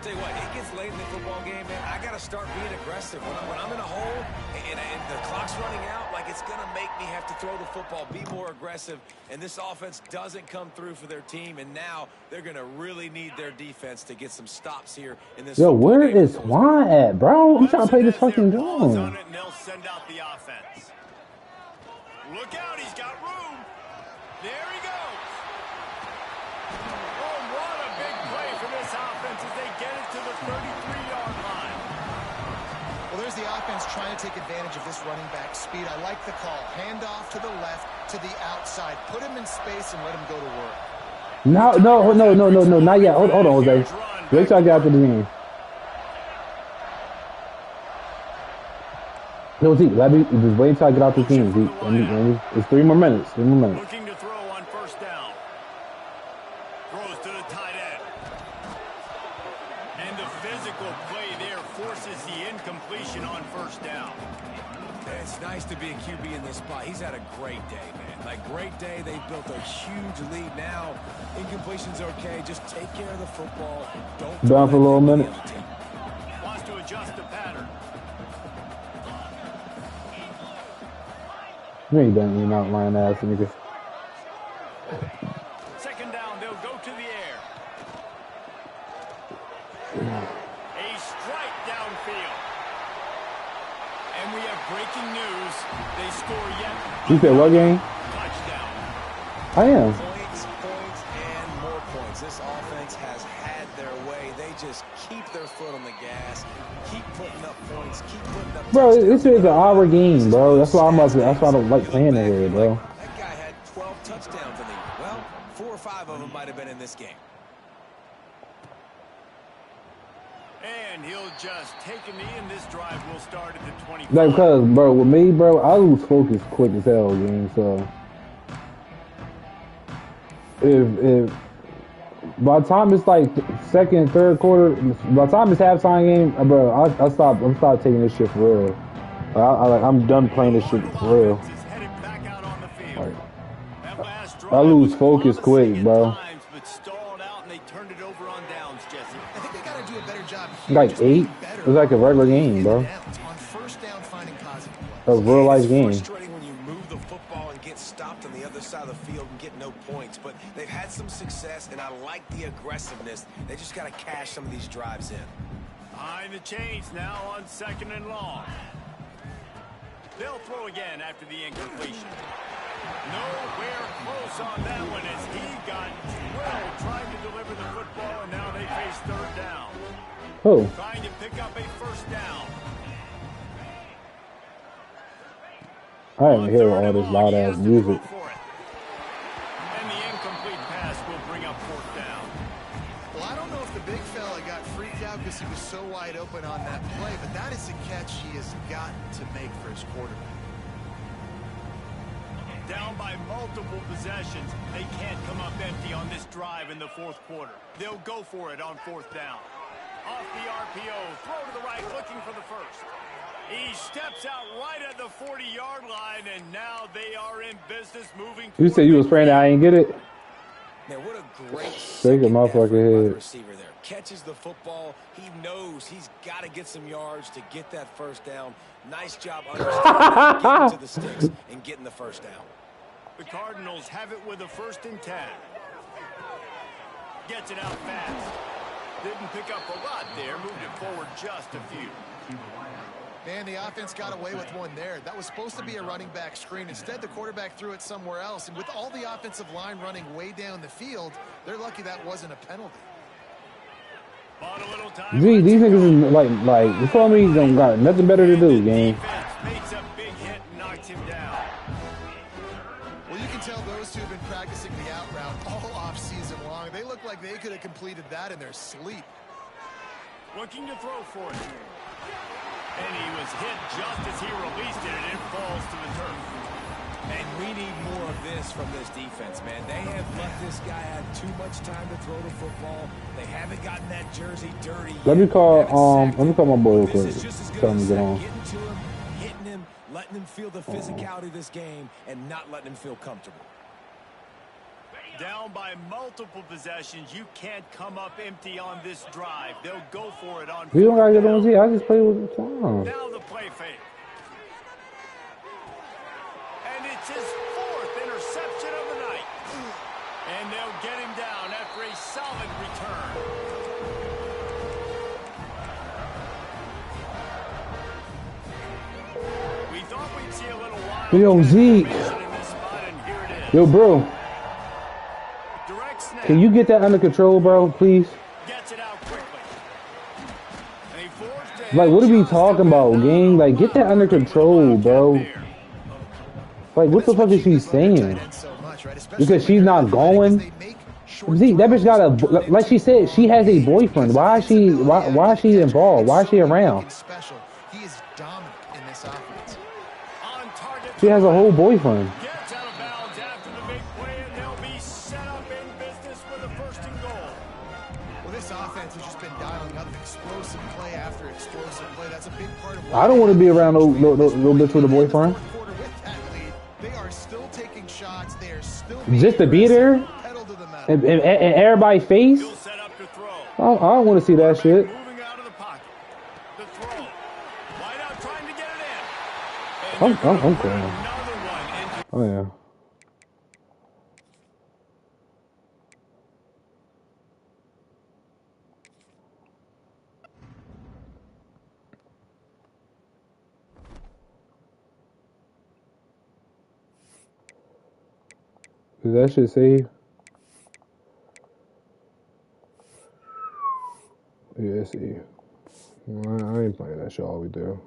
S1: Tell you what, it gets late in the football game, man. I got to start being aggressive. When I'm in a hole and the clock's running out, like it's going to make me have to throw the football, be more aggressive, and this offense doesn't come through for their team, and now they're going to really need their defense to get some stops here in this
S4: Yo,
S1: football
S4: where
S1: game.
S4: is Juan at, bro? I'm trying to play this fucking
S2: Paws on
S4: game.
S2: it, and they'll send out the offense. Look out, he's got room. There he goes. Oh, what a big play for this offense as they get it to the 33-yard line.
S3: Well, there's the offense trying to take advantage of this running back speed. I like the call. Hand off to the left, to the outside. Put him in space and let him go to work.
S4: No, not yet. Hold on, Jose. Wait till I get out to the game. No, Z, let me just wait until I get out the game, Z. It's 3 more minutes. 3 more minutes.
S2: Looking to throw on 1st down. Throws to the tight end. And the physical play there forces the incompletion on 1st down.
S1: It's nice to be a QB in this spot. He's had a great day, man. Like, great day. They've built a huge lead now. Incompletion's okay. Just take care of the football. Don't
S4: Down for a little minute.
S2: Wants to adjust the pattern.
S4: You ain't done eating out lying ass niggas.
S2: 2nd down, they'll go to the air. A strike downfield. And we have breaking news. They score yet.
S4: You said what game?
S2: Touchdown.
S4: I am.
S1: Points, and more points. This offense has had their way. They just keep their foot on the gas, keep putting up points, keep putting up.
S4: Bro, this is an hour game, bro. That's why that's why I don't like playing it here, bro.
S1: That guy had 12 touchdowns in the year. Well, 4 or 5 of them might have been in this game.
S2: And he'll just take a knee, and this drive will start at the 25.
S4: Like, cause, bro, with me, bro, I lose focus quick as hell, game. So, if by the time it's like 2nd, 3rd quarter, by the time it's halftime game, bro, I'm stop taking this shit for real. I'm done playing this shit for real. I lose focus quick, bro. Like 8? It was like a regular game, bro. A real life game.
S1: Frustrating when you move the football and get stopped on the other side of the field and get no points, but they've had some success, and I like the aggressiveness. They just got to cash some of these drives in.
S2: Behind the chains now on 2nd and long. They'll throw again after the incompletion. Nowhere close on that one as he got well trying to deliver the football, and now they face 3rd down.
S4: Who?
S2: Trying to pick up a 1st down.
S4: I didn't hear all this loud ass music.
S2: And the incomplete pass will bring up 4th down.
S3: Well, I don't know if the big fella got freaked out because he was so wide open on that play, but that is a catch he has got to make for his quarterback.
S2: Down by multiple possessions, they can't come up empty on this drive in the 4th quarter. They'll go for it on 4th down. Off the RPO, throw to the right, looking for the 1st. He steps out right at the 40-yard line, and now they are in business moving.
S4: You said you was praying that I ain't get it?
S1: Man, what a great
S4: Shake a motherfucker head.
S1: receiver there. Catches the football. He knows he's got to get some yards to get that 1st down. Nice job understanding getting to the sticks and getting the 1st down.
S2: The Cardinals have it with a 1st and 10. Gets it out fast. Didn't pick up a lot there. Moved it forward just a few.
S3: Man, the offense got away with one there. That was supposed to be a running back screen. Instead, the quarterback threw it somewhere else. And with all the offensive line running way down the field, they're lucky that wasn't a penalty.
S4: Gee, these niggas is like, you feel me? Don't got nothing better to do, game.
S2: Makes a big hit and knocks him down.
S3: Well, you can tell those two have been practicing the out route all off-season long. They look like they could have completed that in their sleep.
S2: Looking to throw for it. And he was hit just as he released it, and it falls to the turf.
S1: And we need more of this from this defense, man. They have let this guy have too much time to throw the football. They haven't gotten that jersey dirty yet.
S4: Let me call my boy real quick.
S1: This is just as good
S4: Tell him
S1: as
S4: to get on.
S1: getting to him, hitting him, letting him feel the physicality of this game, and not letting him feel comfortable.
S2: Down by multiple possessions, you can't come up empty on this drive. They'll go for it on.
S4: You don't gotta get on Z. I just play with Tom.
S2: Now the play fake. And it's his 4th interception of the night. And they'll get him down after a solid return. We thought we'd see a little while.
S4: Yo, Zeke. Yo, bro. Can you get that under control, bro, please?
S2: Gets it out quickly.
S4: Like, what are we talking about, gang? Like, get that under control, bro. Like, what the fuck is she saying? Because she's not going? Zeke, that bitch got a, like she said, she has a boyfriend. Why is she involved? Why is she around?
S3: He is dominant in this offense.
S4: She has a whole boyfriend.
S2: Gets out of bounds after the big play, and they'll be set up in business with a 1st and goal.
S3: Well, this offense has just been dialing up explosive play after explosive play. That's a big part of what
S4: I don't want to be around no bitch with a boyfriend.
S3: They are still taking shots. They are still
S4: Just to be there and everybody face.
S2: He'll set up to throw.
S4: I don't want to see that shit.
S2: Moving out of the pocket. The throw. Wide out trying to get it in.
S4: I'm crying. Oh yeah. Is that shit save? Yeah, see. I ain't playing that shit all we do.